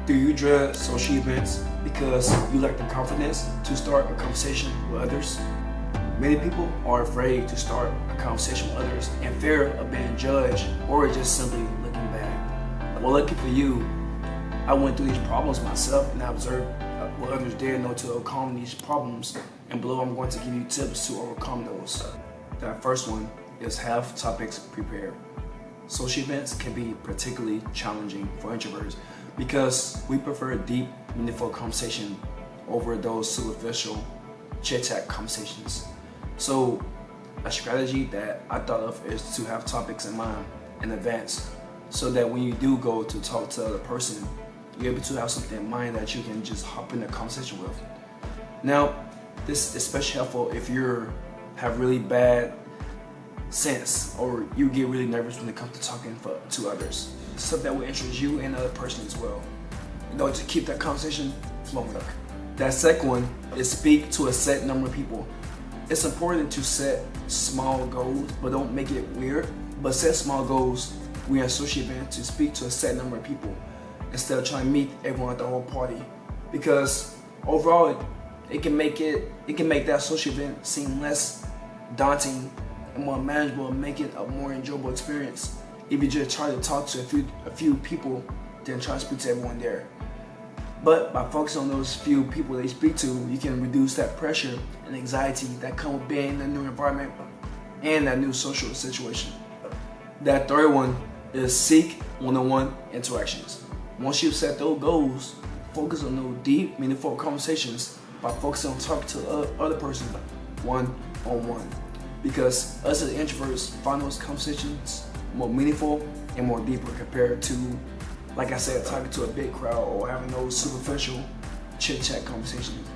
Do you dread social events because you lack the confidence to start a conversation with others? Many people are afraid to start a conversation with others in fear of being judged or just simply looking bad. Well, lucky for you, I went through these problems myself and I observed what others did know to overcome these problems. And below, I'm going to give you tips to overcome those. That first one is have topics prepared. Social events can be particularly challenging for introverts because we prefer deep, meaningful conversation over those superficial chit-chat conversations. So a strategy that I thought of is to have topics in mind in advance so that when you do go to talk to the person, you're able to have something in mind that you can just hop in a conversation with. Now, this is especially helpful if you have really bad sense or you get really nervous when it comes to talking to others. Stuff that will interest you and the other person as well, in order to keep that conversation flowing. That second one is speak to a set number of people. It's important to set small goals, but don't make it weird. But set small goals when you're at a social event to speak to a set number of people instead of trying to meet everyone at the whole party. Because overall, it can make that social event seem less daunting and more manageable and make it a more enjoyable experience if you just try to talk to a few people than try to speak to everyone there. But by focusing on those few people they speak to, you can reduce that pressure and anxiety that come with being in a new environment and that new social situation. That third one is seek one-on-one interactions. Once you've set those goals, focus on those deep, meaningful conversations by focusing on talking to the other person one-on-one. Because us as introverts find those conversations more meaningful and more deeper compared to, like I said, talking to a big crowd or having those superficial chit-chat conversations.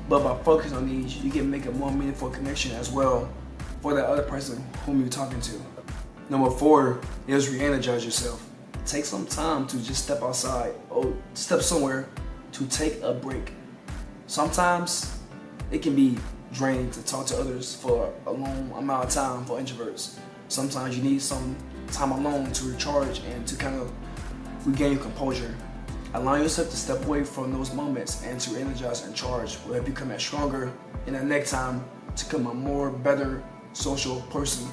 But by focusing on these, you can make a more meaningful connection as well for that other person whom you're talking to. Number 4 is re-energize yourself. Take some time to just step outside or step somewhere to take a break. Sometimes it can be draining to talk to others for a long amount of time for introverts. Sometimes you need some time alone to recharge and to kind of regain your composure. Allowing yourself to step away from those moments and to energize and charge will help you come out stronger in the next time to become a more better social person.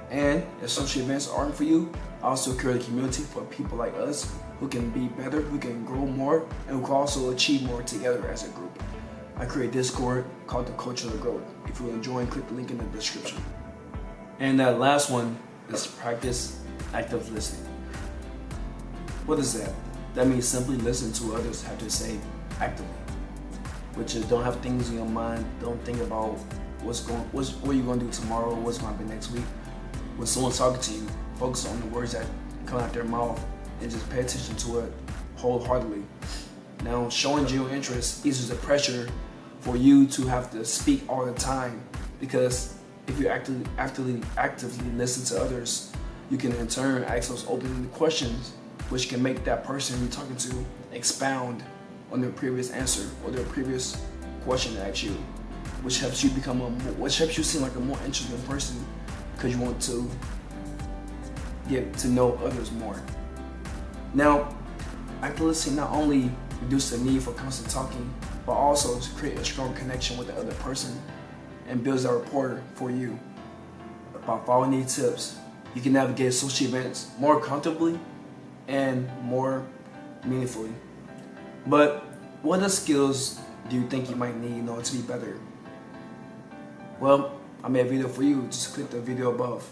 And if social events aren't for you, I also create a community for people like us who can be better, who can grow more, and who can also achieve more together as a group. I create Discord called the Culture of Growth. If you're enjoying, click the link in the description. And that last one is practice active listening. What is that? That means simply listen to what others have to say actively, which is don't have things in your mind. Don't think about what you're going to do tomorrow, what's going to happen next week. When someone's talking to you, focus on the words that come out their mouth and just pay attention to it wholeheartedly. Now, showing genuine interest eases the pressure for you to have to speak all the time, because if you actively listen to others, you can in turn ask those open questions, which can make that person you're talking to expound on their previous answer or their previous question they asked you, which helps you seem like a more interesting person because you want to get to know others more. Now, active listening not only reduces the need for constant talking, but also to create a strong connection with the other person and builds that rapport for you. By following these tips, you can navigate social events more comfortably and more meaningfully. But what other skills do you think you might need in order to be better? Well, I made a video for you. Just click the video above.